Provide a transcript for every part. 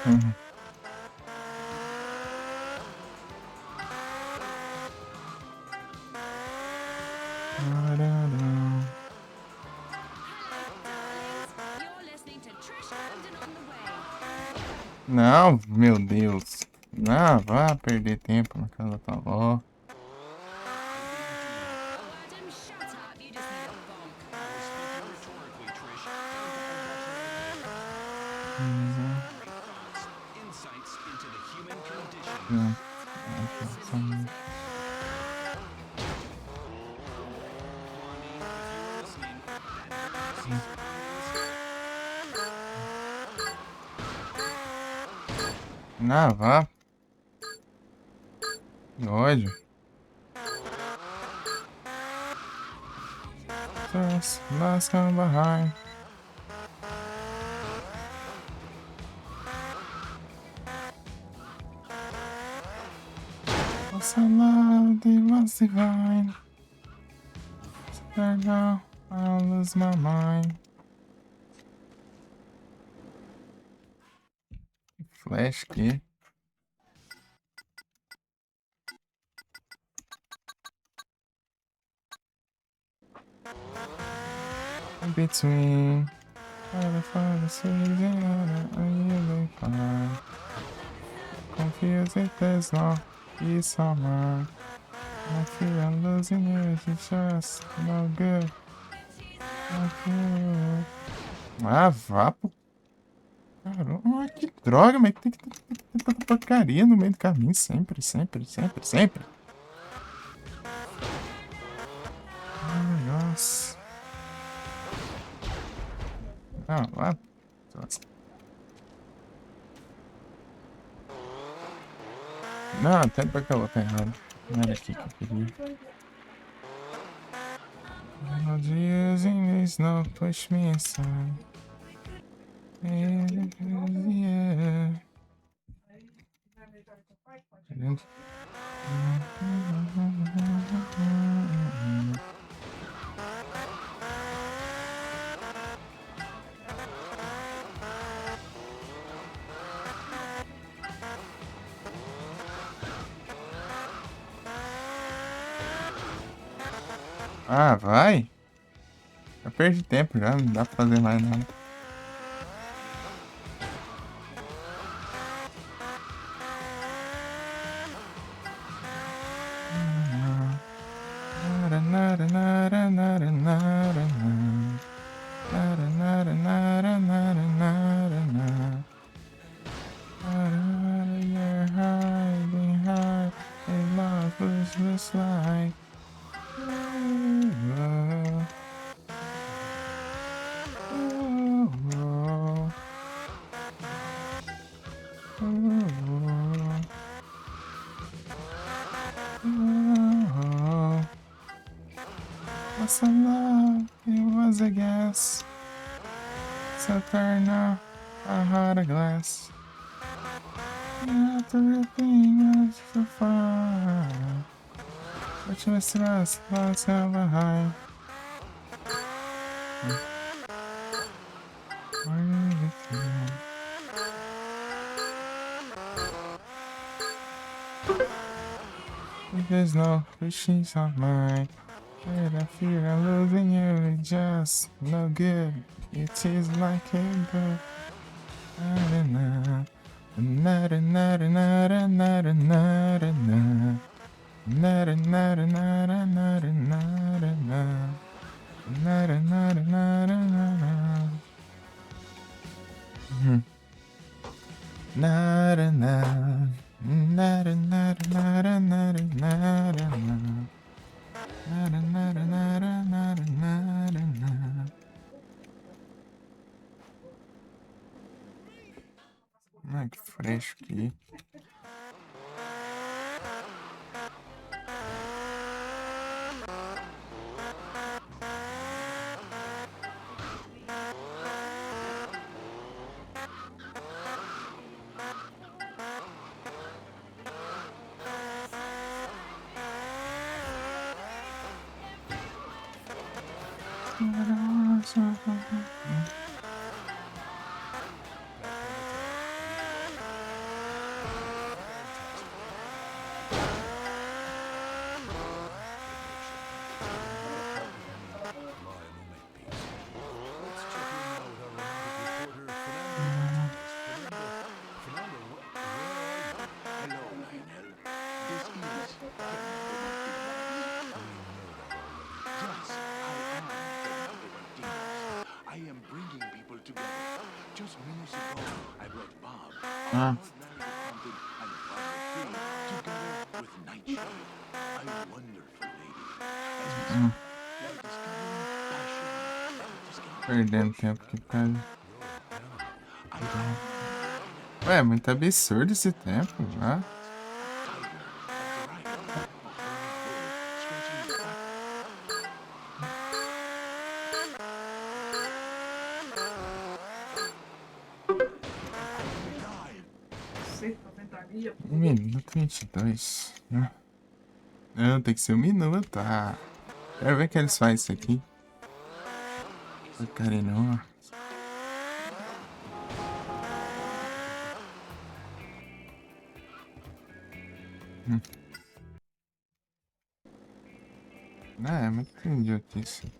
Uhum. Não, meu Deus. Não, vá perder tempo na casa da avó. Não. Não, vá. Que ódio. Just last come behind. What's a love that was divine? Right now, I'll lose my mind. Flash aqui. In between. Trying to find the season, I really find. Confused if there's no peace on mind. I feel I'm losing you, it's just no good. No good. Ah, vá pro caramba, que droga, mas tem que ter tanta porcaria no meio do caminho, sempre, sempre, sempre, sempre. Ai, nossa. Não, vá. Não, até porque ela tá errada. Não era aqui que eu queria. No using this, no push me inside. Yeah. Ah, vai. Eu perdi tempo já, não dá pra fazer mais nada. What's a love? It was a guess. So turn off a heart glass. Everything was so far. But you stress was behind. There's no wishes on mine. And I feel I'm losing you, it's just no good. It is like a bird. Na na na na na na na na na na. Na na na na na na na na na. Na na na na na na na. Na na na. Na na na na na na na na. Na na na na na na na na. Ai, que fresco aqui. Ah. Perdendo tempo aqui, cara. Ué, muito absurdo esse tempo, ah. Um minuto e 22, né? Não, tem que ser um minuto. Ah, quero ver que eles fazem isso aqui. Porcaria não, ó. Ah, é muito idiotice.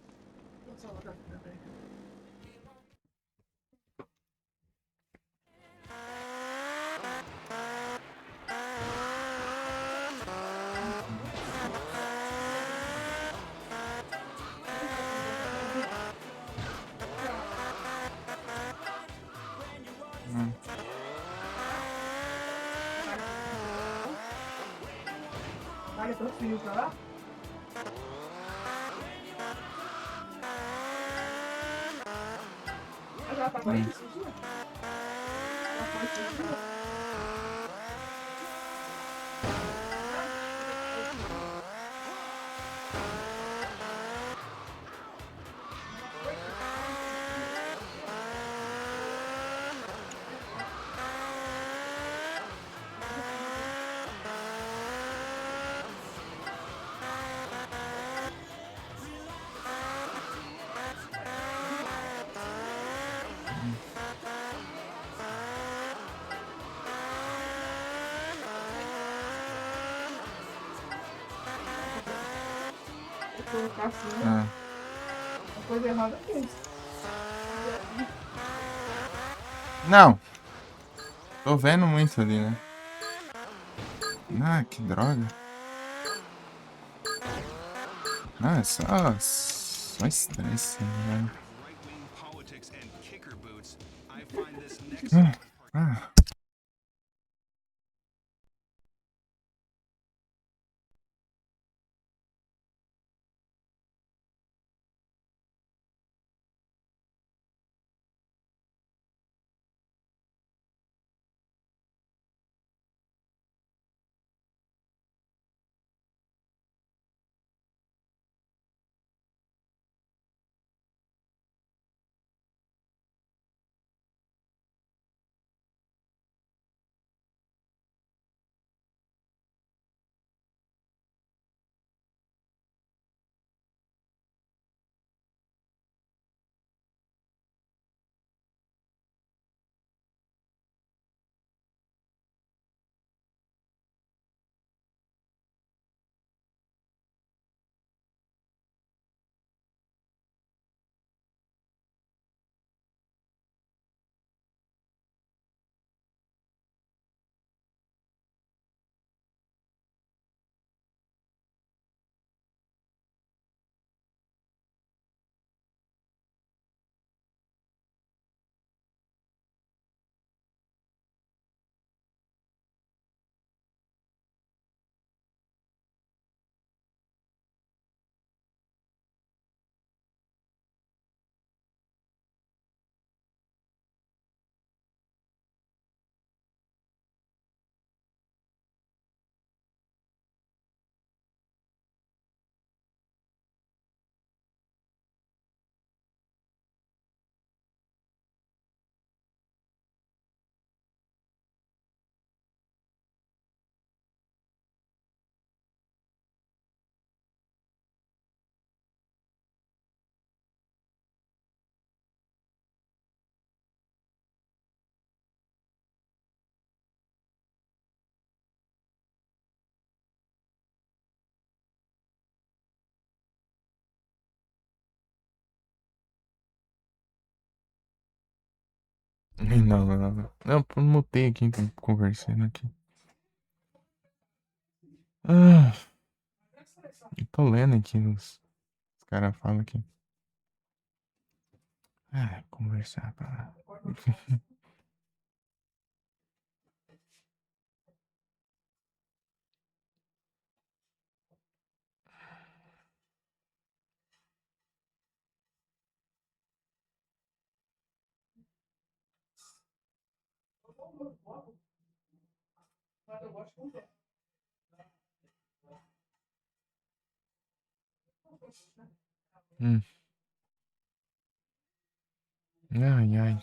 Olha, tô frio pra lá. Mas ela tá com ele esses dias? Ela foi esses dias? Eu tô assim, Ah. a coisa errada é isso. Não. Tô vendo muito ali, né? Ah, que droga. Ah, é só estresse, né? Ah. Não. Não, eu mutei aqui, tô conversando aqui. Ah, eu tô lendo aqui, os caras falam aqui. Ah, conversar pra lá. Hum. Ai, ai.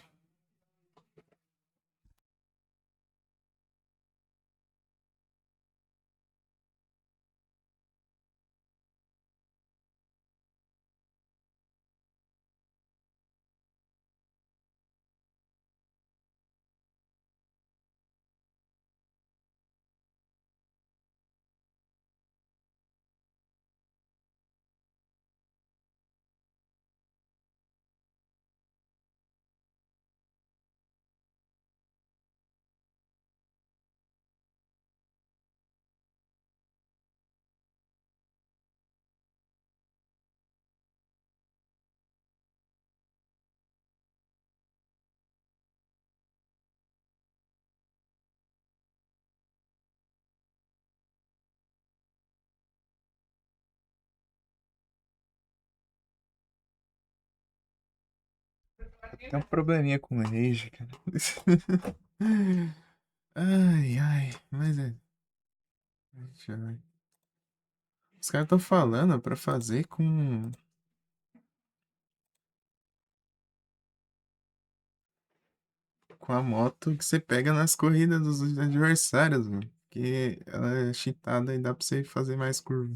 Tem um probleminha com o Rage, cara. Ai, ai, mas é. Deixa eu ver. Os caras estão falando pra fazer com a moto que você pega nas corridas dos adversários, mano. Que ela é cheatada e dá pra você fazer mais curva.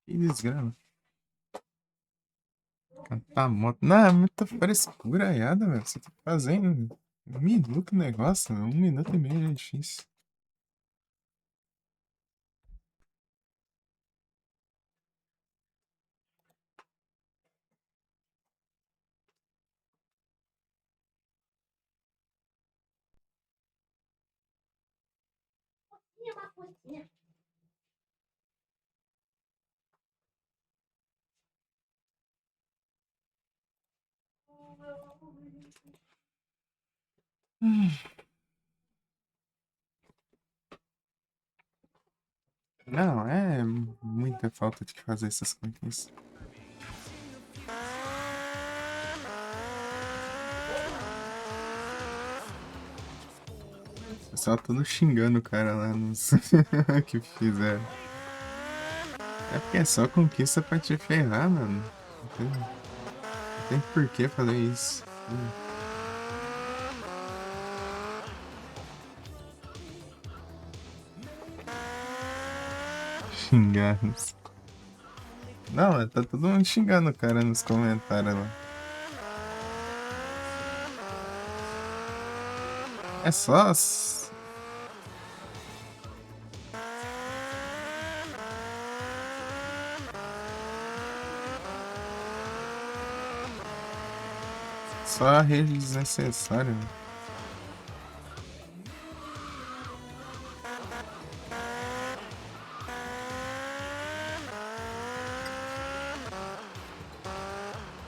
Que desgrama. Cantar moto. Não, é muita frescuraiada, velho. Você tá fazendo 1 minuto o negócio, meu. 1 minuto e meio já é difícil. Hum. Não, é muita falta de fazer essas coisas. Só todo xingando o cara lá nos que fizeram. É porque é só conquista pra te ferrar, mano. Não tem por que fazer isso. Xingar. Não, tá todo mundo xingando o cara nos comentários lá. É só a rede desnecessária, mano.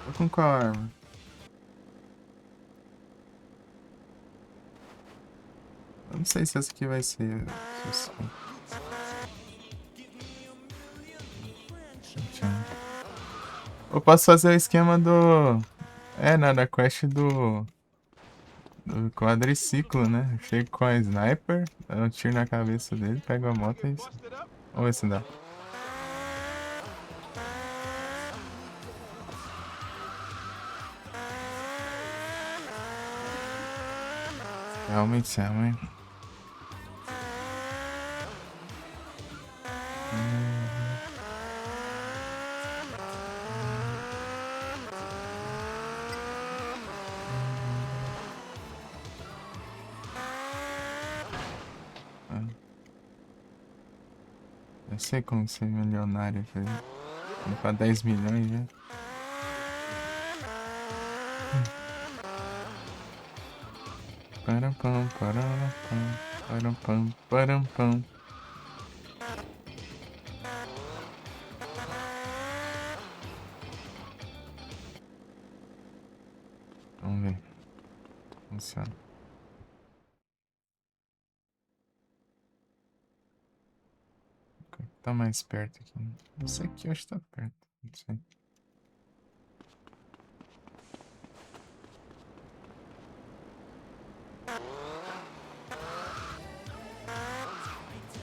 Tô com qual arma? Eu não sei se essa aqui vai ser. Se eu Eu posso fazer o esquema do. É, na quest do quadriciclo, né? Chego com a sniper, dá um tiro na cabeça dele, pego a moto e isso. Vamos ver se dá. Realmente, realmente. Não sei como ser milionário, velho. Comprar 10 milhões, né? Param, pam, param, pam, param, pam, param, pam. Vamos ver. Funciona. Tá mais perto aqui. Não sei aqui, eu acho que tá perto. Não sei.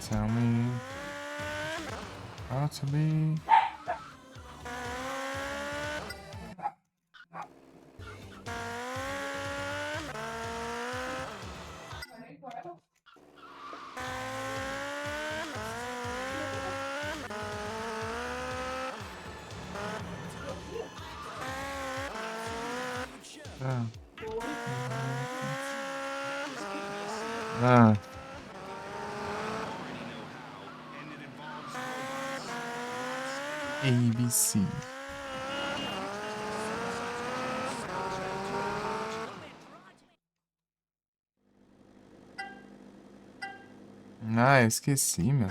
Tell me how to be. Ah. Ah. ABC. Ah, eu esqueci, meu.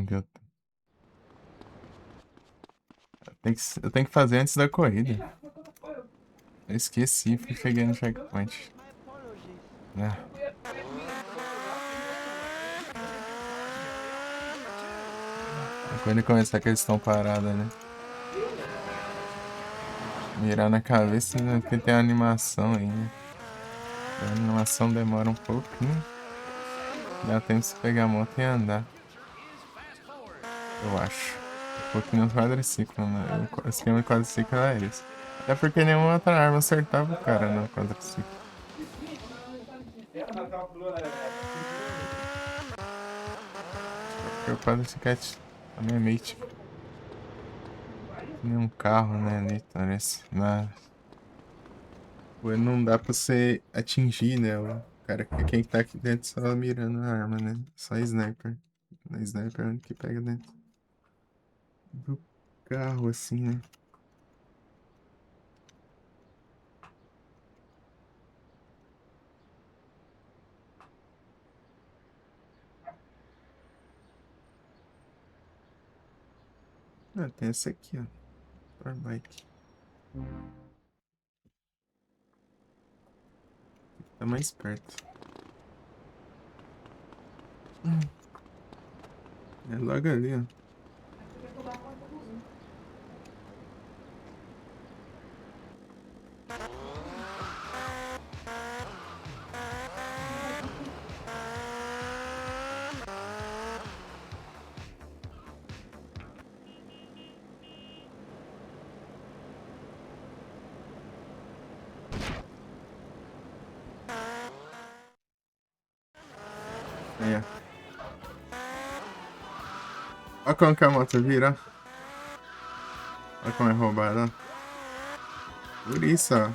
Deu. Eu tenho que fazer antes da corrida. Eu esqueci, fui cheguei no checkpoint. Ah. Quando começar que eles estão parados, né? Mirar na cabeça, né? Porque tem a animação aí, né? A animação demora um pouquinho. Dá tempo de você pegar a moto e andar. Eu acho. Um pouquinho no quadriciclo, né? O esquema de quadriciclo era esse. Até porque nenhuma outra arma acertava o cara no quadriciclo. Porque o quadriciclete também é meio tipo. Nem um carro, né? Ali parece. Não dá pra você atingir, né? O cara, quem tá aqui dentro só mirando a arma, né? Só sniper. Na sniper é o que pega dentro do carro, assim, né? Ah, tem essa aqui, ó. Power bike. Tá mais perto. É logo ali, ó. Aí, ó. Olha como que a moto vira, ó. Olha como é roubada, ó. Por isso, ó.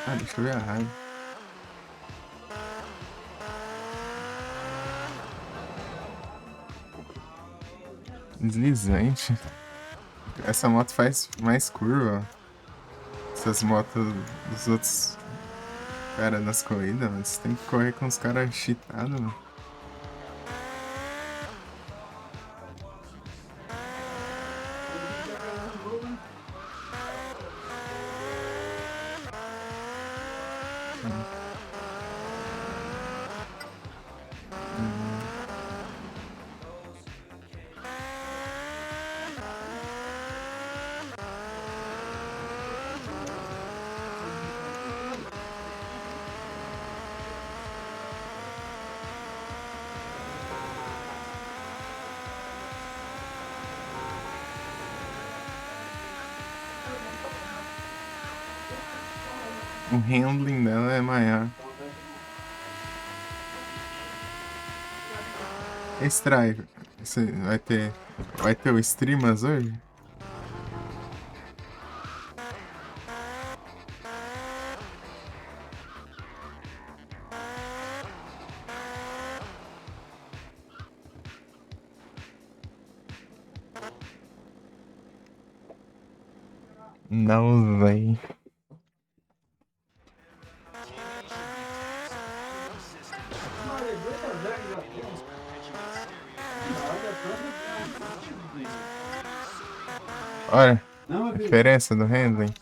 Ah, deixa eu ver a raiva. Deslizante. Essa moto faz mais curva, ó. Essas motos dos outros caras nas corridas, mas você tem que correr com os caras cheatados, mano. O handling dela é maior. Strive, você vai ter o Streamas hoje? Não sei. Olha, a diferença do handling.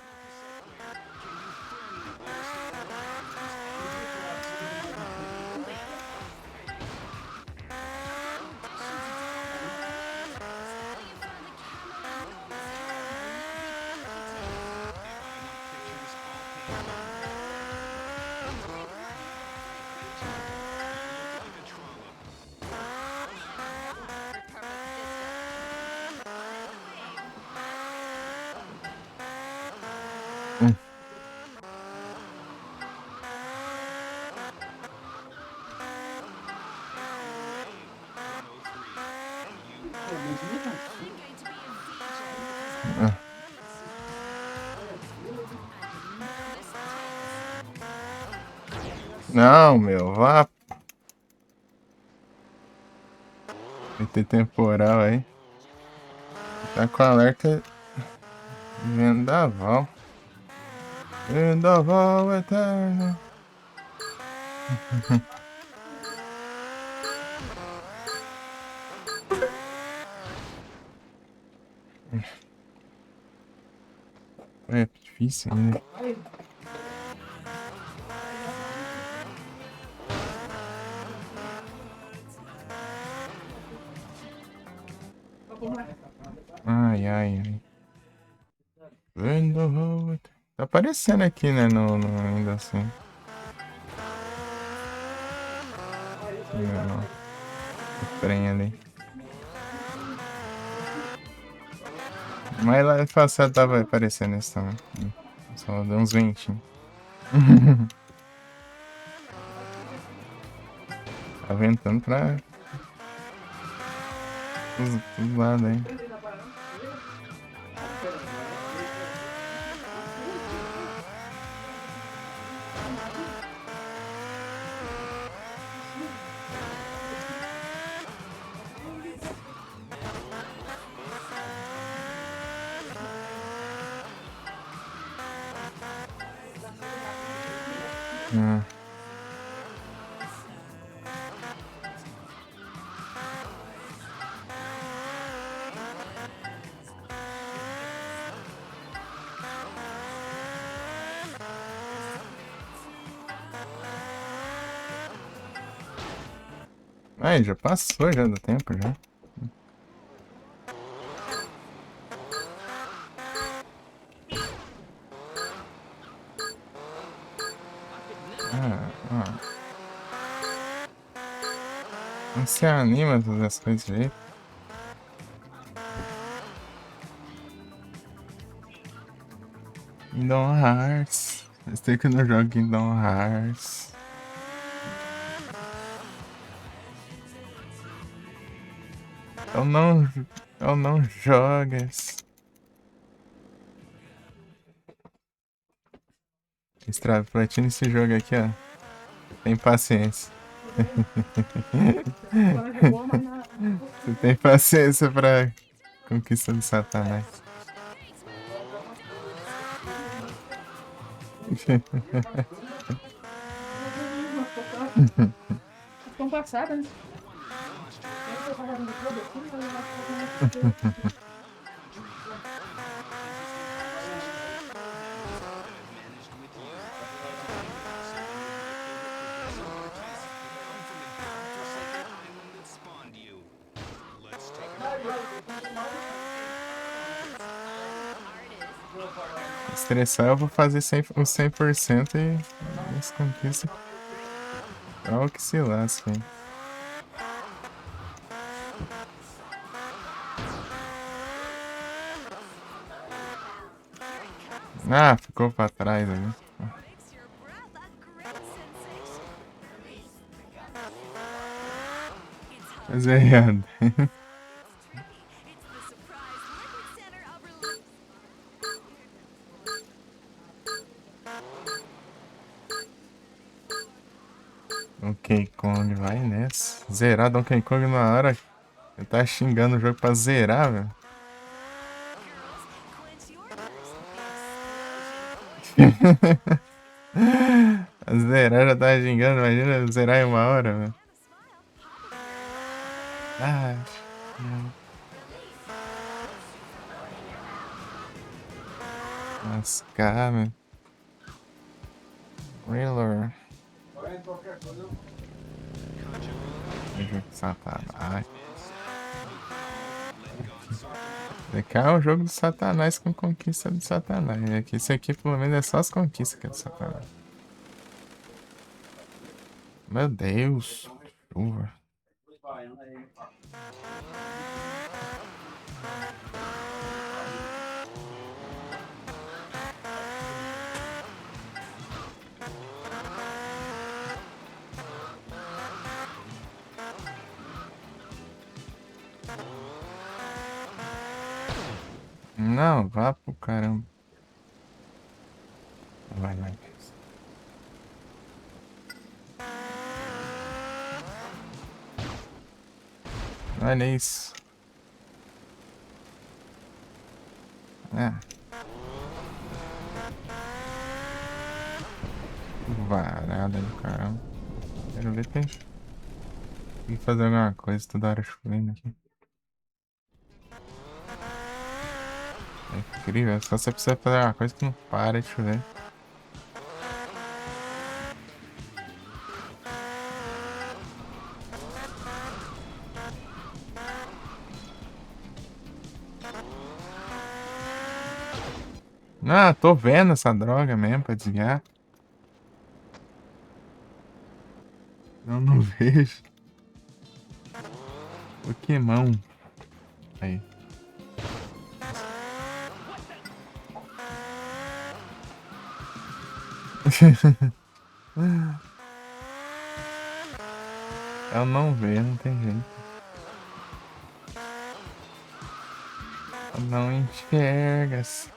Não, meu, vá. Vai ter temporal aí. Tá com alerta vendaval. Vendaval eterno. É difícil ainda. Ai, ai, ai. Vendaval eterno. Tá aparecendo aqui, né? Ainda assim. Não. O trem ali. Mas lá no passado tava aparecendo isso também. Só deu uns 20. Tá ventando pra os lados aí. Ai, já passou já do tempo já. Não se anima a fazer as coisas direito. Kingdom Hearts. Faz tempo que eu não jogo Kingdom Hearts. Eu não jogas. Estrada, platina esse jogo aqui, ó. Tem paciência. Você tem paciência pra conquista do Satanás. Estão passadas, né? Estressar, eu vou fazer os 100% e as conquistas. Olha o que se lasca, hein? Ah, ficou pra trás ali. Zerado. Donkey Kong, vai nessa. Zerar Donkey Kong na hora. Ele tá xingando o jogo pra zerar, velho. Zerar já tá xingando, imagina zerar em 1 hora, velho. Ah, lascar, velho. Thriller. Jogo de Satanás. Aqui é um jogo do Satanás com conquista do Satanás. Aqui, isso aqui pelo menos é só as conquistas que é do Satanás. Meu Deus. Chuva. Não, vá pro caramba. Vai, vai. Olha isso. É. Varada do caramba. Quero ver tem que fazer alguma coisa toda hora chovendo aqui. É incrível, só você precisa fazer uma coisa que não para de chover. Não, tô vendo essa droga mesmo pra desviar. Eu não vejo. Pokémon. Aí. Eu não vejo, não tem jeito. Eu não enxergas.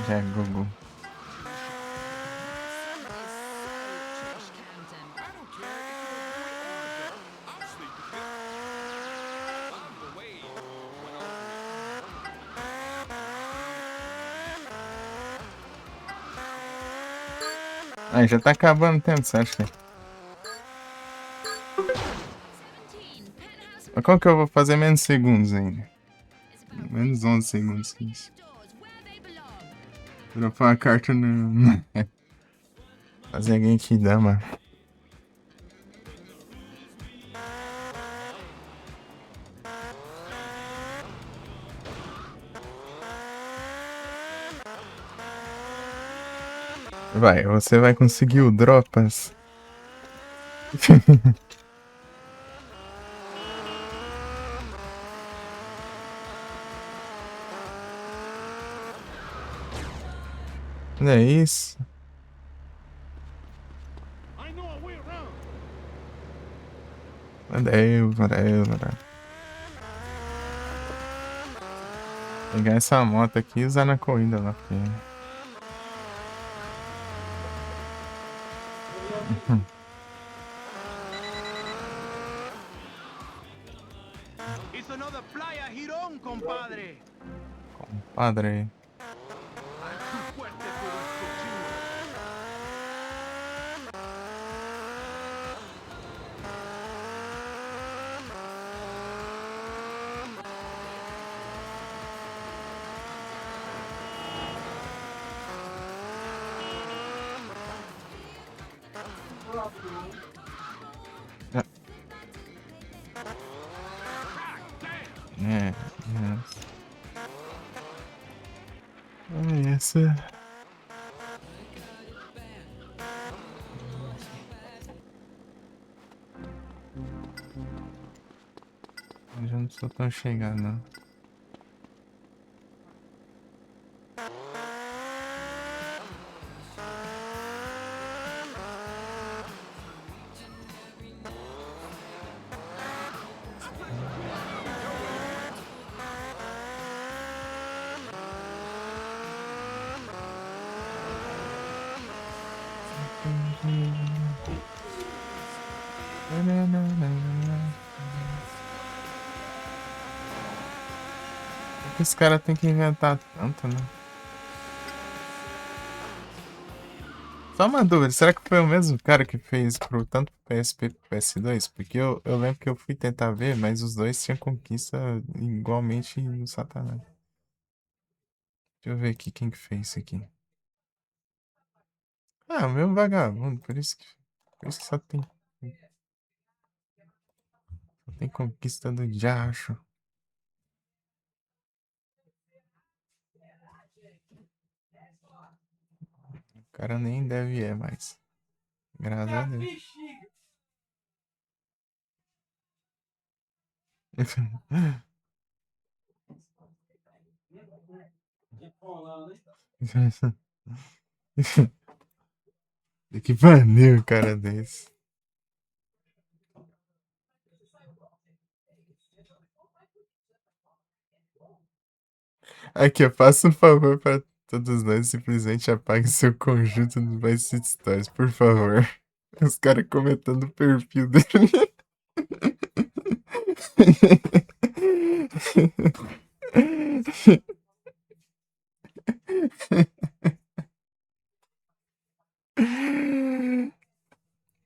Já é Google. Ah, já tá acabando o tempo, você acha? Mas como que eu vou fazer menos segundos ainda? Menos 11 segundos que isso. Dropar a carta no... Fazer alguém que dá, mano. Vai, você vai conseguir o Dropas. Não é isso? Valeu, valeu, valeu. Pegar essa moto aqui e usar na corrida lá, porque... Y sonó de Playa Girón, compadre. Compadre. Ay, muy fuerte tú eres, cochino. Ah, é, é essa. Eu já não sou tão chegado, não. Por que esse cara tem que inventar tanto, né? Só uma dúvida, será que foi o mesmo cara que fez tanto pro PSP e pro PS2? Porque eu lembro que eu fui tentar ver, mas os dois tinham conquista igualmente no Satanás. Deixa eu ver aqui quem que fez isso aqui. Ah, o mesmo vagabundo, por isso que só tem conquista do diacho. O cara nem deve mais. Graças a Deus. Que maneiro, cara desse. Aqui, eu faço um favor para todos nós. Simplesmente apague seu conjunto do Vice City Stories, por favor. Os caras comentando o perfil dele.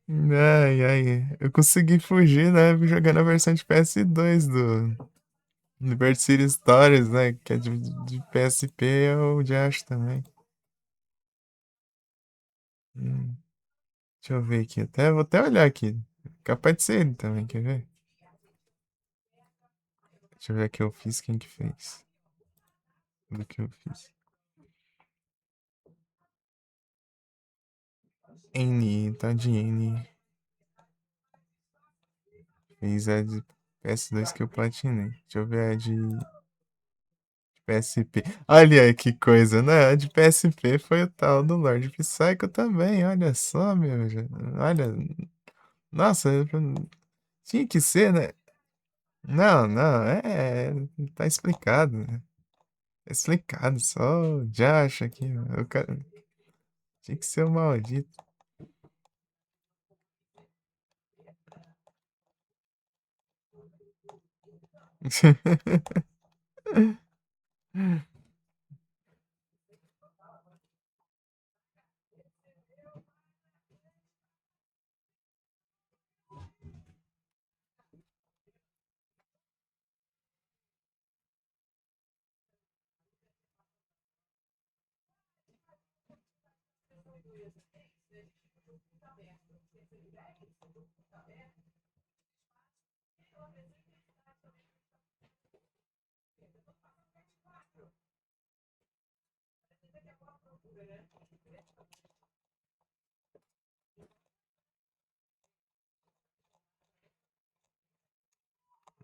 Ai, ai. Eu consegui fugir, né? Jogando a versão de PS2 do Liberty City Stories, né? Que é de PSP, eu já acho também. Hum, deixa eu ver aqui. Vou até olhar aqui. Capaz de ser ele também, quer ver? Deixa eu ver aqui, eu fiz quem que fez. Do que eu fiz. N, tá de N. Fez a de PS2 que eu platinei. Deixa eu ver a de PSP. Olha aí que coisa, né? A de PSP foi o tal do Lord Psycho também. Olha só, meu. Olha. Nossa, tinha que ser, né? Não, não, tá explicado, né? Tá explicado, só o Josh aqui, o cara, tinha que ser o maldito.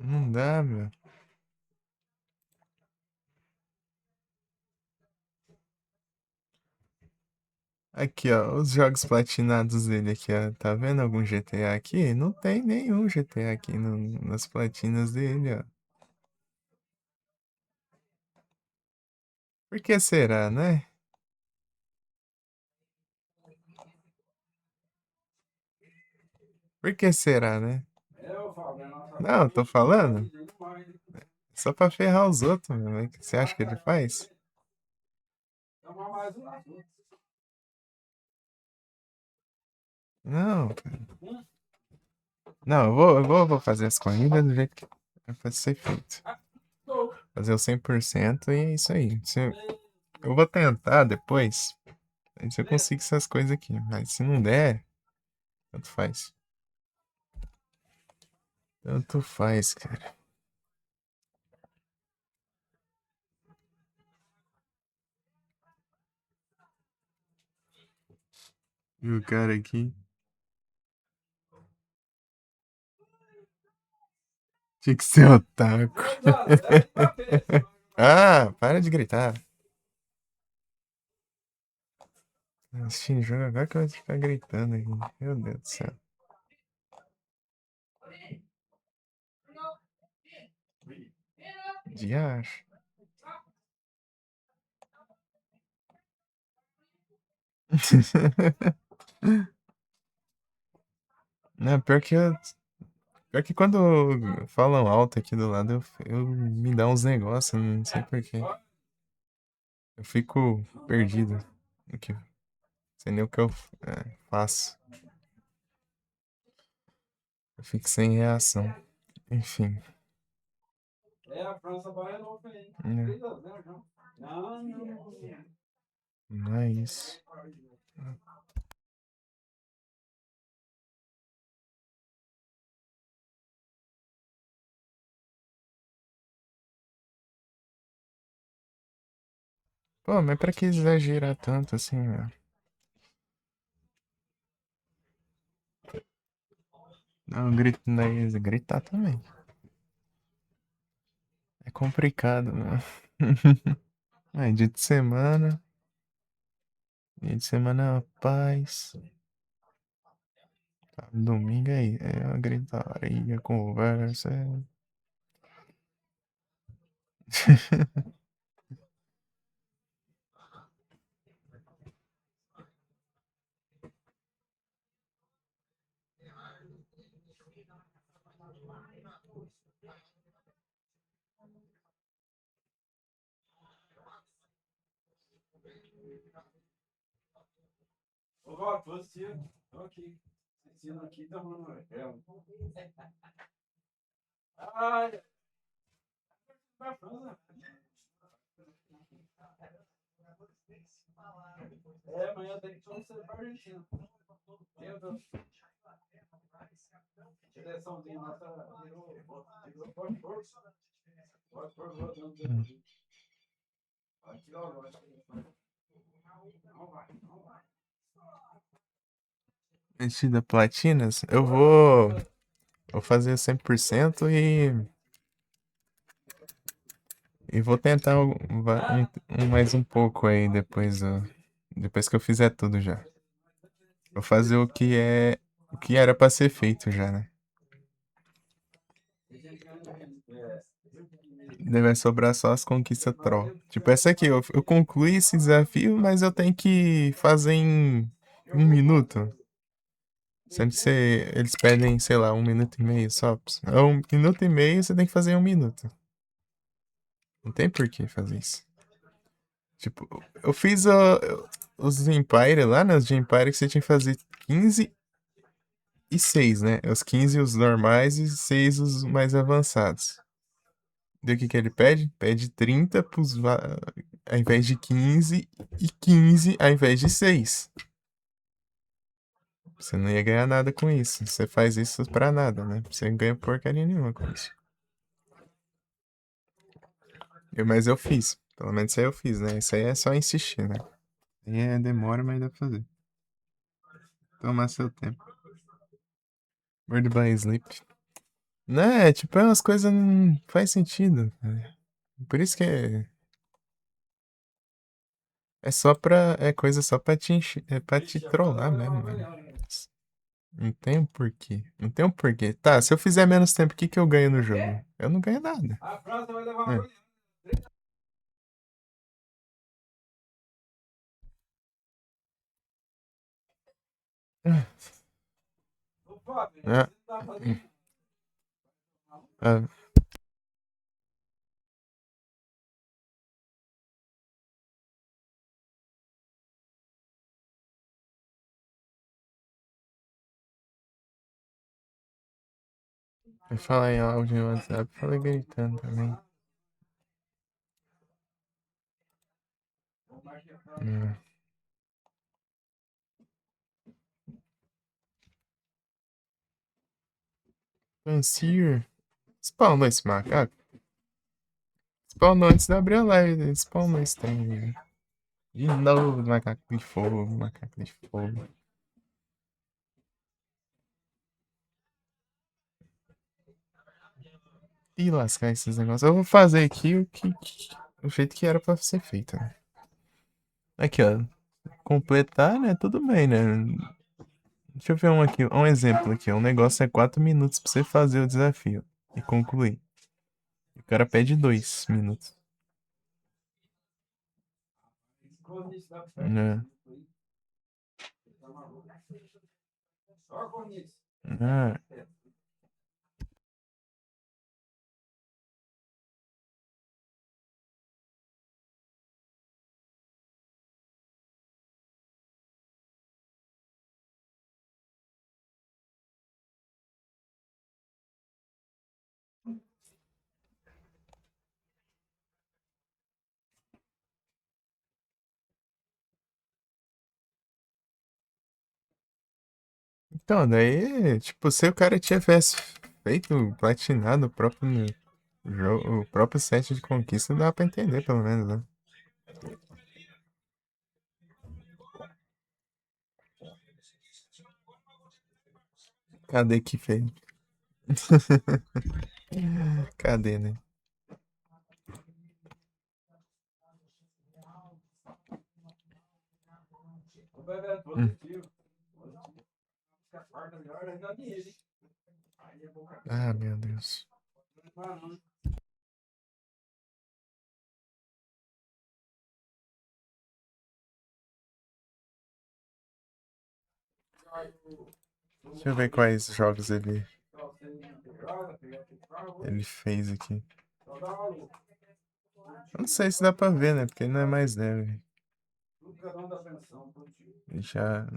Não dá, meu. Aqui, ó, os jogos platinados dele aqui, ó. Tá vendo algum GTA aqui? Não tem nenhum GTA aqui nas platinas dele, ó. Por que será, né? Por que será, né? Não, tô falando. Só pra ferrar os outros, meu. O que você acha que ele faz? Não, cara. Não, eu vou fazer as corridas do jeito que é pra ser feito. Fazer o 100% e é isso aí. Eu vou tentar depois. Ver se eu consigo essas coisas aqui. Mas se não der, tanto faz. Tanto faz, cara. E o cara aqui. Tinha que ser otaku. Ah, para de gritar. Assistindo jogo agora que eu vou ficar gritando aqui. Meu Deus do céu. Diacho. Não, pior que quando falam alto aqui do lado, eu me dá uns negócios, não sei porquê. Eu fico perdido. Aqui, sei nem o que eu faço. Eu fico sem reação. Enfim. Não é isso. Pô, mas pra que exagerar tanto assim, velho? Não, gritar também. É complicado, né? É, dia de semana. Dia de semana, paz. Tá, domingo aí, é a gritaria, conversa. Vestida platinas, vou fazer 100% e vou tentar mais um pouco aí depois que eu fizer tudo já. Vou fazer o que era pra ser feito já, né? Daí vai sobrar só as conquistas troll. Tipo, essa aqui, eu concluí esse desafio, mas eu tenho que fazer em 1 minuto. Sendo que eles pedem, sei lá, 1 minuto e meio só. É 1 minuto e meio, você tem que fazer em 1 minuto. Não tem por que fazer isso. Tipo, eu fiz os Empire lá, né? Os de Empire que você tinha que fazer 15 e 6, né? Os 15 os normais e 6 os mais avançados. Daí o que que ele pede? Pede 30 ao invés de 15 e 15 ao invés de 6. Você não ia ganhar nada com isso. Você faz isso pra nada, né? Você não ganha porcaria nenhuma com isso. Mas eu fiz. Pelo menos isso aí eu fiz, né? Isso aí é só insistir, né? Aí demora, mas dá pra fazer. Tomar seu tempo. Word by Sleep. Né? Tipo, é umas coisas não faz sentido, cara. Por isso que é só pra. É coisa só pra é pra te trollar mesmo, mano. Não tem um porquê. Não tem um porquê. Tá, se eu fizer menos tempo, o que que eu ganho no jogo? Eu não ganho nada. É. É, é, vai falar em áudio no WhatsApp, fala gritando também. É. Fancier. Spawnou esse macaco? Spawnou antes de abrir a live. Spawnou esse trem aí. De novo, macaco de fogo, macaco de fogo. E lascar esses negócios. Eu vou fazer aqui o jeito que era pra ser feito, né? Aqui, ó. Completar, né? Tudo bem, né? Deixa eu ver um aqui, um exemplo aqui. Um negócio é 4 minutos pra você fazer o desafio e concluir. O cara pede 2 minutos. Né? Ah, então, daí, tipo, se o cara tivesse feito, platinado o próprio jogo, o próprio set de conquista, dá pra entender, pelo menos, né? Cadê que fez? Cadê, né? Hum. Ah, meu Deus. Deixa eu ver quais jogos ele fez aqui. Eu não sei se dá pra ver, né? Porque ele não é mais leve. Ele já.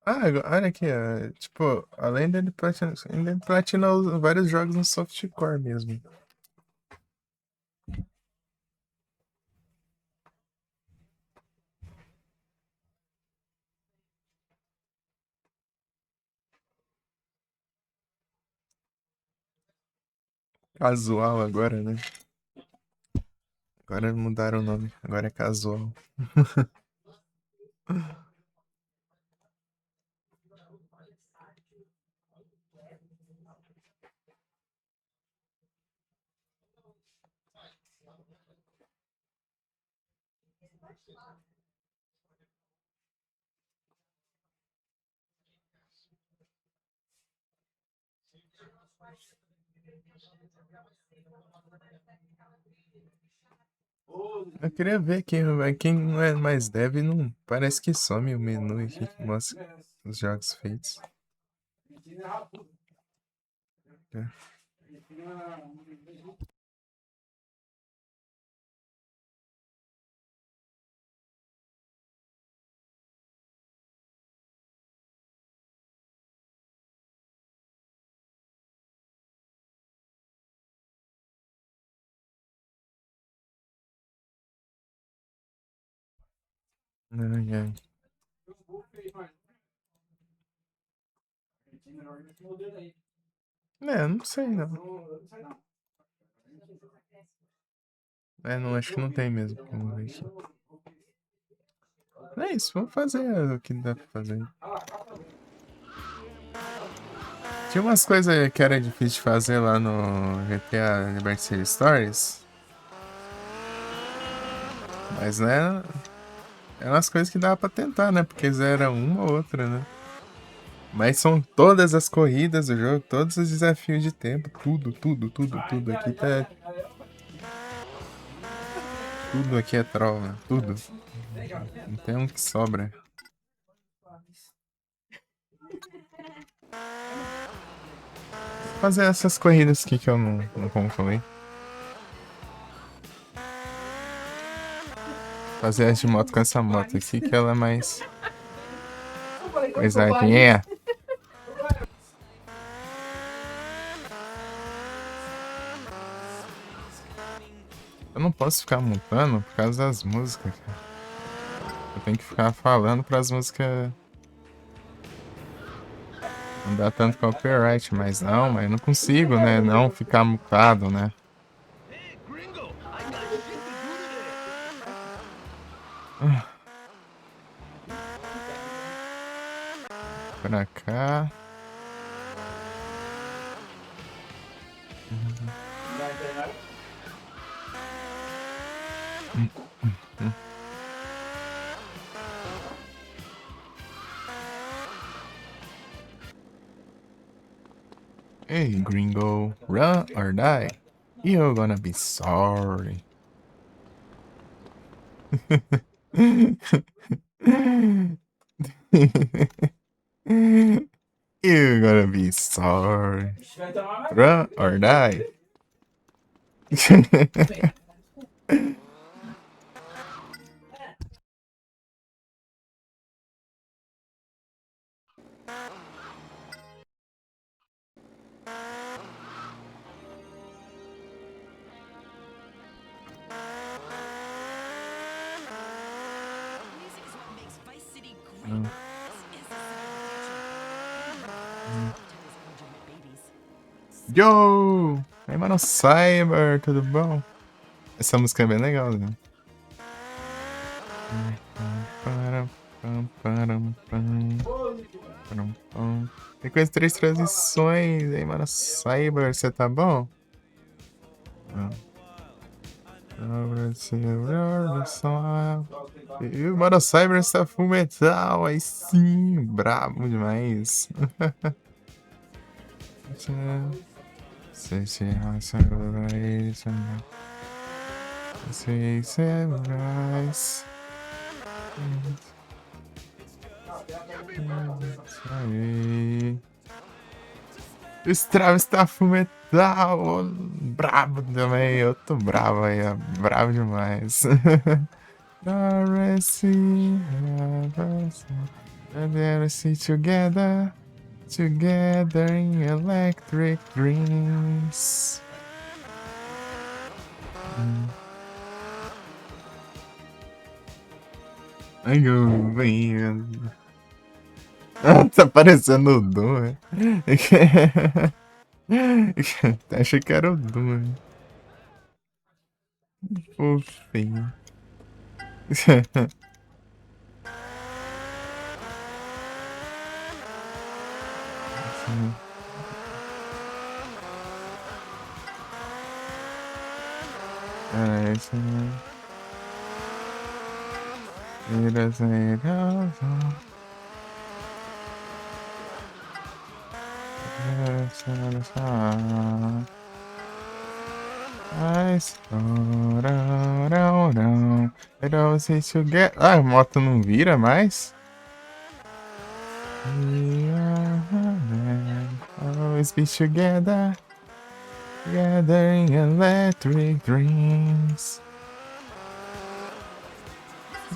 Ah, olha aqui, ó. Tipo, além dele platinar, ele platinou vários jogos no softcore mesmo. Casual agora, né? Agora mudaram o nome. Agora é casual. Eu queria ver quem não é mais dev, não parece que some o menu aqui que mostra os jogos feitos. É. Ai, ai. É, não sei não. É, não, acho que não tem mesmo. Vamos ver aqui. É isso, vamos fazer o que dá pra fazer. Tinha umas coisas que era difícil de fazer lá no GTA Liberty City Stories. Mas, né, eram as coisas que dava pra tentar, né? Porque era uma ou outra, né? Mas são todas as corridas do jogo, todos os desafios de tempo, tudo, tudo, tudo, tudo. Aqui tá. Tudo aqui é trova, tudo. Não tem um que sobra. Fazer essas corridas aqui que eu não concluí. Fazer as de moto com essa moto aqui, que ela é mais. Pois é, quem é? Eu não posso ficar mutando por causa das músicas, cara. Eu tenho que ficar falando pras músicas. Não dá tanto copyright, mas eu não consigo, né? Não ficar mutado, né? Hey, gringo, I got shit to do today. Pra cá. Hey, gringo, run or die. You're gonna be sorry. You're gonna be sorry. Run or die. Music is what makes Vice City great. This is the sound of babies. Yo! Aí, mano, Cyber, tudo bom? Essa música é bem legal, né? Tem coisa 3 transições. Aí, mano, Cyber, você tá bom? E o Mano Cyber está full metal, aí sim, brabo demais. O Strava está full metal, brabo também, eu tô bravo aí, ó, bravo demais. RSC together, together in electric dreams. Ai, eu venho. Tá parecendo o Doom, né? Achei que era o Doom, né? Fofinho. É isso, né? I don't see to get. Ah, a moto não vira mais? We are always be together, together in electric dreams.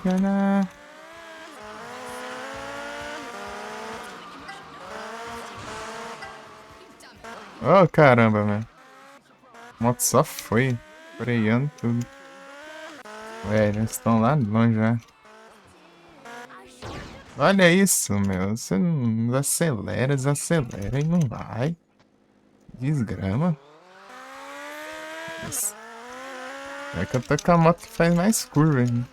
Gonna. Oh, caramba, velho. A moto só foi, freando tudo. Velho, eles estão lá longe já. Olha isso, meu. Você não acelera, desacelera e não vai. Desgrama. É que eu tô com a moto que faz mais curva ainda.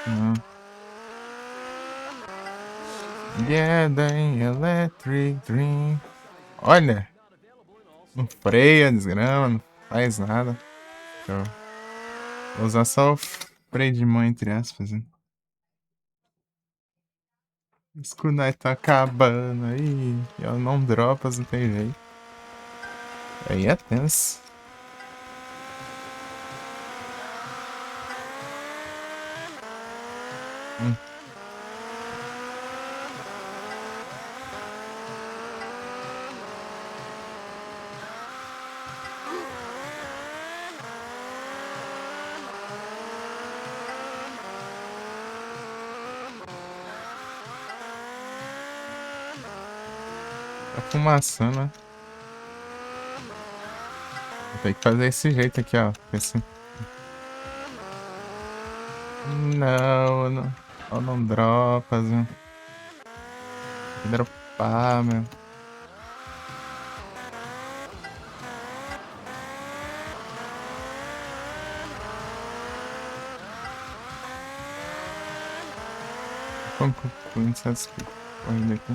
Não. Yeah, the electric dream. Olha, não freia, desgrama, não faz nada. Show. Vou usar só o freio de mão, entre aspas. Né? O Skunai tá acabando aí. Eu não dropas, não tem jeito. Aí é tenso. Hum. Tá fumaçando, né? Vou ter que fazer esse jeito aqui, ó. Esse... Não, não. Ó, não dropas, meu. Tem que dropar, meu. Como que eu fui essas correndo aqui?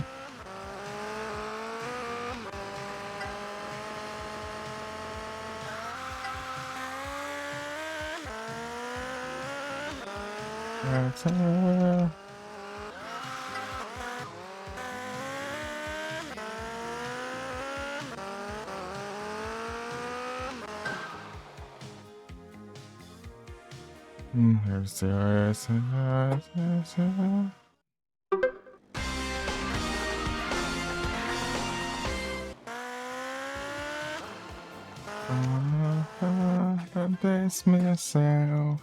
Bless myself.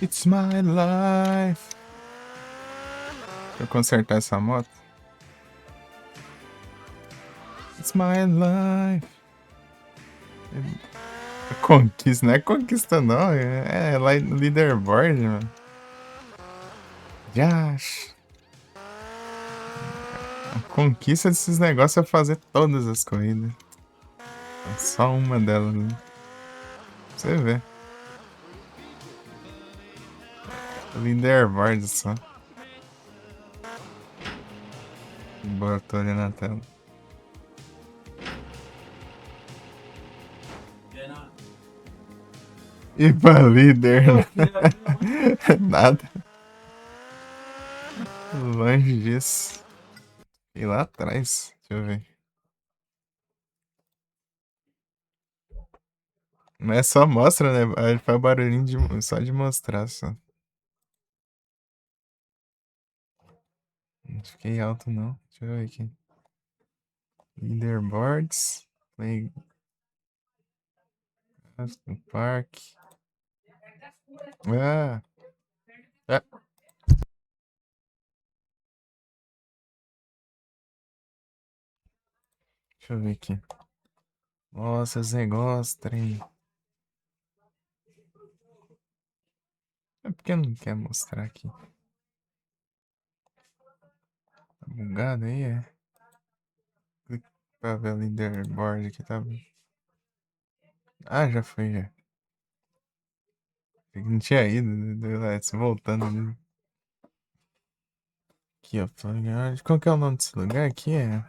It's my life. Deixa eu consertar essa moto. It's my life. Conquista, não é conquista não, é leaderboard, mano. Josh. A conquista desses negócios é fazer todas as corridas. Só uma delas, né? Pra você ver. Leaderboard só. Botou ali na tela. E pra líder, né? Nada. Longe disso. E lá atrás. Deixa eu ver. Mas só mostra, né? Aí faz barulhinho só de mostrar, só. Não fiquei alto, não. Deixa eu ver aqui. Leaderboards. Play. Park. Ah! É. Deixa eu ver aqui. Nossa, esse negócio, trem. É porque não quer mostrar aqui. Tá bugado aí, é? Clica pra ver o leaderboard aqui, tá? Ah, já foi, já. Não tinha ido, voltando ali. Aqui, ó. Qual que é o nome desse lugar aqui? É.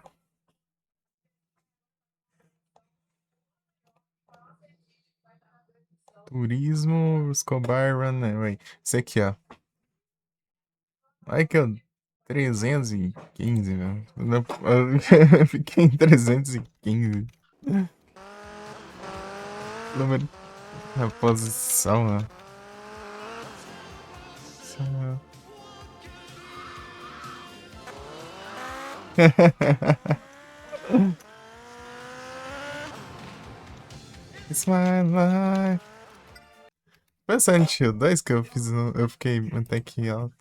Turismo Escobar Runaway. Esse aqui, ó. Olha que eu. 315, velho. Eu fiquei em 315. Número da posição, ó. It's my life. Foi Silent Hill 2 que eu fiz. Eu fiquei até que alto.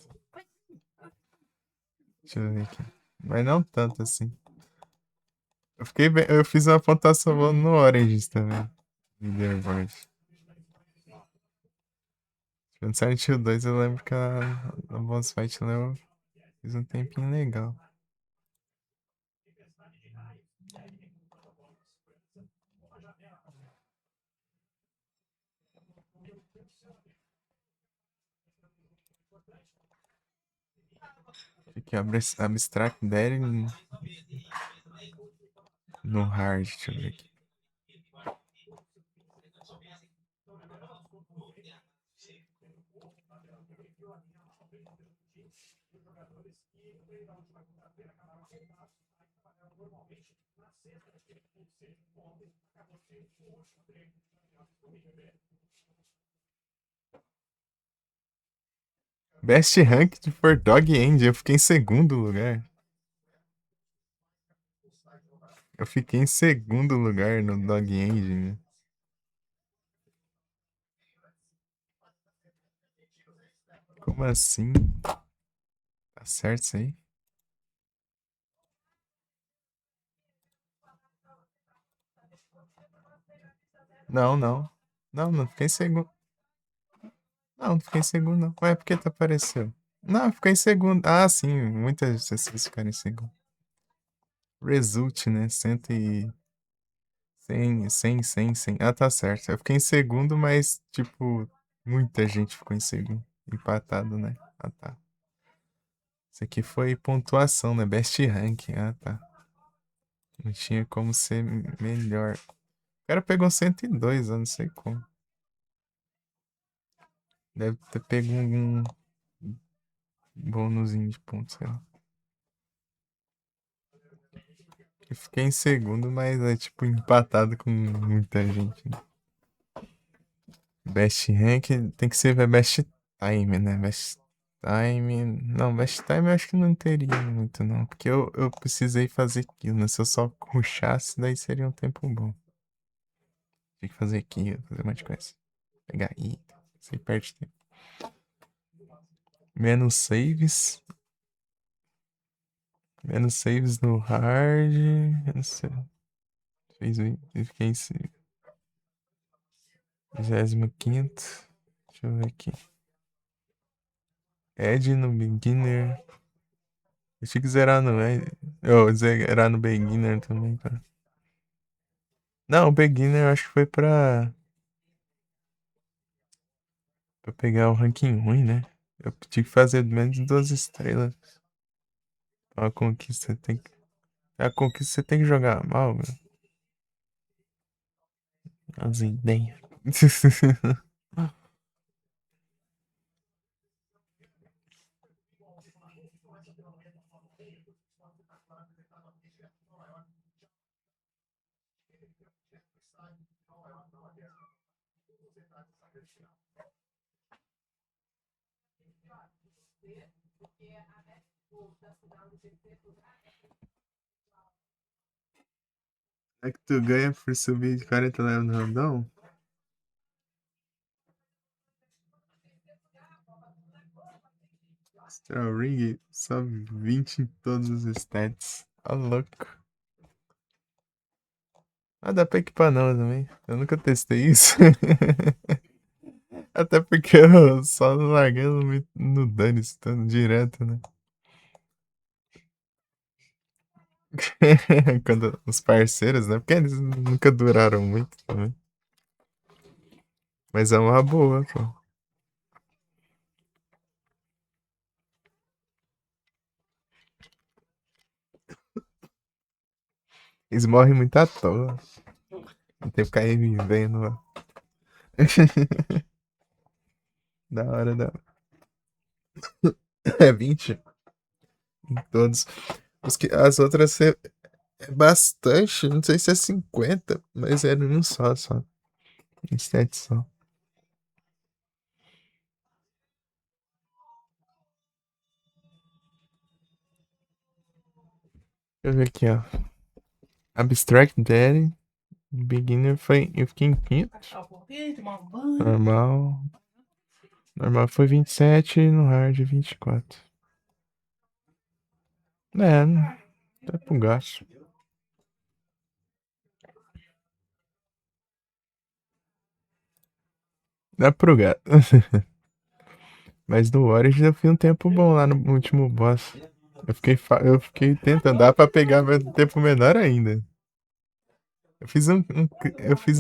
Deixa eu ver aqui. Mas não tanto assim. Eu fiz uma pontuação boa no Origins também. Leaderboard. No Silent Hill 2 eu lembro que a boss fight lá eu fiz um tempinho legal. Fique abstract dele no hard, deixa eu ver aqui. Best Ranked for Dog End. Eu fiquei em segundo lugar. Eu fiquei em segundo lugar no Dog End, né? Como assim? Tá certo isso aí? Não, não. Não, não fiquei em segundo. Não fiquei em segundo, não. Ué, por que tu apareceu? Não, fiquei em segundo. Ah, sim, muitas pessoas ficaram em segundo. Result, né? 100. Ah, tá certo. Eu fiquei em segundo, mas, tipo, muita gente ficou em segundo. Empatado, né? Ah, tá. Isso aqui foi pontuação, né? Best Rank. Ah, tá. Não tinha como ser melhor. O cara pegou 102, eu não sei como. Deve ter pego um bônusinho de pontos, sei lá. Eu fiquei em segundo, mas é tipo empatado com muita gente, né? Best Rank tem que ser Best Time, né? Best Time. Não, Best Time eu acho que não teria muito, não. Porque eu precisei fazer aquilo, né? Se eu só rushasse, daí seria um tempo bom. Tinha que fazer aquilo, fazer mais coisa. Pegar aí. Isso aí perde tempo. Menos saves. Menos saves no hard. Eu não sei. Eu fiquei em 25º. Deixa eu ver aqui. Ed no beginner. Eu tinha que zerar no Ed. Eu zerar no beginner também, cara. Não, o beginner eu acho que foi pra pegar o ranking ruim, né? Eu tinha que fazer menos de 2 estrelas. A conquista tem que. A conquista você tem que jogar mal, meu. As ideias. É que tu ganha por subir de 40 levels no random? Steel Ring sobe 20 em todos os stats. Tá louco. Ah, dá pra equipar não também. Eu nunca testei isso. Até porque eu só largando no dane-se, direto, né? Quando os parceiros, né? Porque eles nunca duraram muito também. Mas é uma boa, pô. Eles morrem muito à toa. Não tem que ficar revivendo lá. Da hora, da hora. É 20 em todos. As outras é bastante. Não sei se é 50, mas é num só. Em 7 só. Deixa eu ver aqui, ó. Abstract Daddy. Beginner foi. Eu fiquei em quinto. Normal. Normal foi 27 e no hard 24. É, tá pro gasto. Dá pro gasto. Mas do Warriors eu fui um tempo bom lá no último boss. Eu fiquei tentando, dá pra pegar meu tempo menor ainda. Eu fiz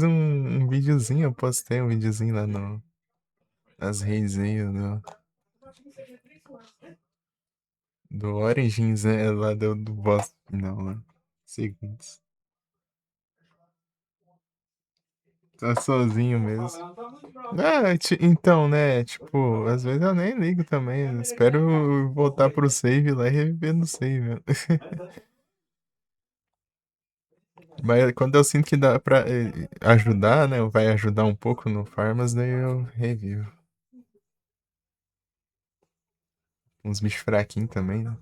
um videozinho, eu postei um videozinho lá no, nas redes aí do Origins, né? Lá do boss final lá. Segundos. Tá sozinho mesmo. Ah, então, né? Tipo, às vezes eu nem ligo também. Eu espero voltar pro save lá e reviver no save, né? Mas quando eu sinto que dá pra ajudar, né? Vai ajudar um pouco no Farmas, daí eu revivo. Uns bichos fraquinhos também, né?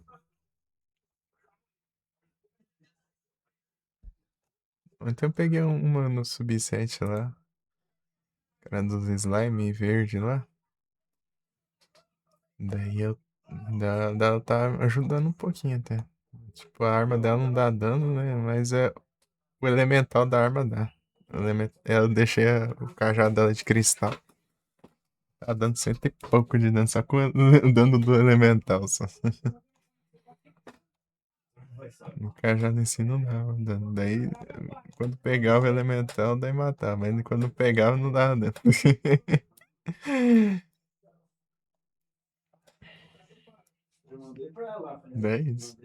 Ontem eu peguei uma no Sub-7 lá. Era dos slime verde lá. Daí eu. Ela tá ajudando um pouquinho até. Tipo, a arma dela não dá dano, né? Mas o elemental da arma dá. Eu deixei o cajado dela de cristal. Tá dando cento e pouco de dano, só com o dano do elemental. Só. O cajado em si não dava dano. Daí, quando pegava o elemental, daí matava. Mas quando pegava, não dava dano. Daí é isso.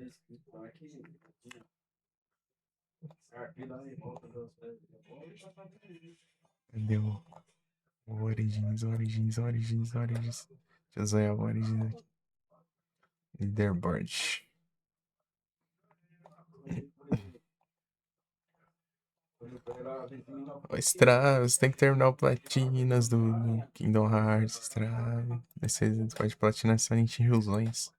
Cadê o Origins? Deixa eu zoar o Origins aqui. Leaderboard. Você tem que terminar o Platinas do Kingdom Hearts, Strave. Aí você pode platinar Silent Hillzões.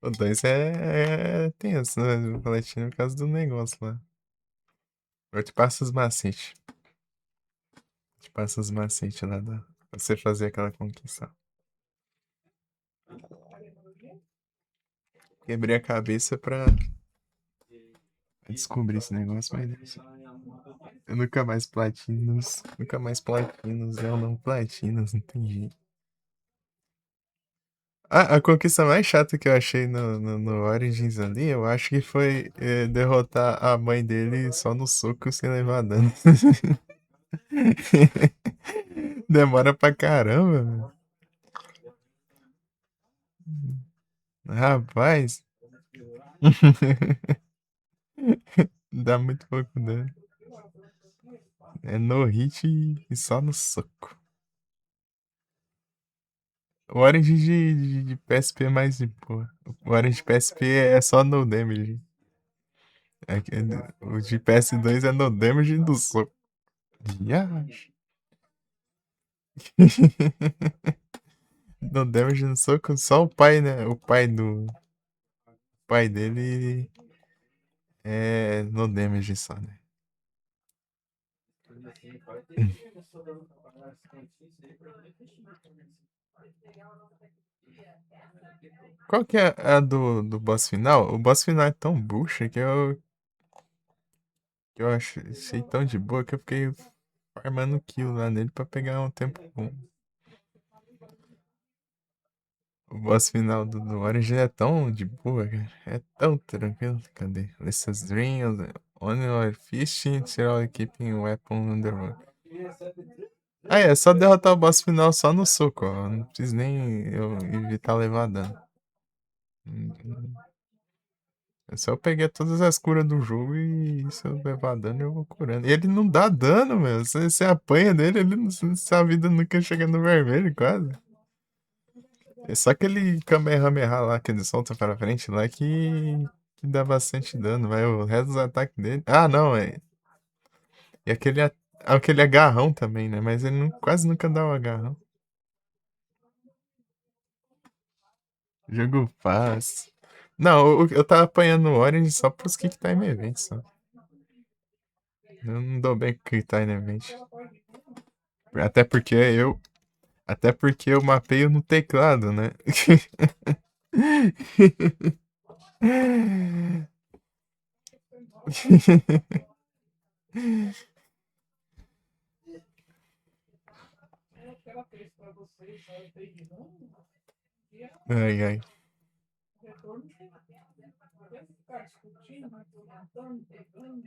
O 2 é tenso, né? O Platina por causa do negócio lá. Eu te passo os macetes. Te passo os macetes lá pra você fazer aquela conquista. Quebrei a cabeça pra descobrir esse negócio, mas eu nunca mais platinos. Nunca mais platinos. Eu não platinos, não tem jeito. A conquista mais chata que eu achei no Origins ali, eu acho que foi derrotar a mãe dele só no soco sem levar dano. Demora pra caramba, meu. Rapaz. Dá muito pouco dano. É no hit e só no soco. O Orange de PSP é mais de boa. O Orange de PSP é só no damage. O de PS2 é no damage do soco. Viagem. No damage no soco, só o pai, né? O pai dele é no damage só, né? Qual que é a do boss final? O boss final é tão bucha que eu achei tão de boa que eu fiquei farmando kill lá nele pra pegar um tempo bom. O boss final do Origin é tão de boa, cara. É tão tranquilo. Cadê? Essas dreams, only your fishing, while keeping weapon underwater. Ah, é só derrotar o boss final só no soco, ó. Não preciso nem eu evitar levar dano. É só eu peguei todas as curas do jogo e se eu levar dano eu vou curando. E ele não dá dano, meu. Você apanha dele, ele não, sua vida nunca chega no vermelho, quase. É só aquele Kamehameha lá que ele solta pra frente lá que dá bastante dano, mas o resto dos ataques dele. Ah, não, é. E aquele agarrão também, né? Mas ele quase nunca dá o agarrão. Jogo fácil. Não, eu tava apanhando o Orange só pros Kick Time Events, só. Eu não dou bem com Kick Time Event. Até porque eu. Até porque eu mapeio no teclado, né? Ai, ai. Retorno tem. Vai ficar discutindo, matando, pegando.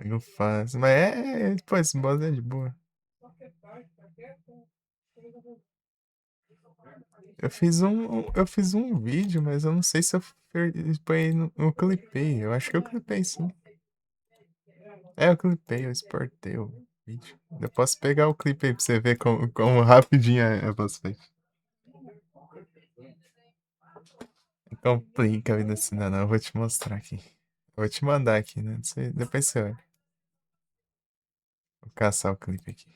Eu faço. Mas pô, esse boss é de boa. Só que tá quieto. Eu fiz um vídeo, mas eu não sei se eu foi eu clipei. Eu acho que eu clipei sim. Eu clipei, eu exportei o vídeo. Eu posso pegar o clipe aí pra você ver como rapidinho é a boss fight. Complica a vida assim, não, eu vou te mostrar aqui. Eu vou te mandar aqui, né? Depois você olha. Vou caçar o clipe aqui.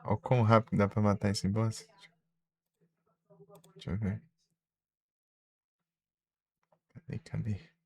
Olha o quão rápido dá pra matar esse boss. Deixa eu ver. Cadê?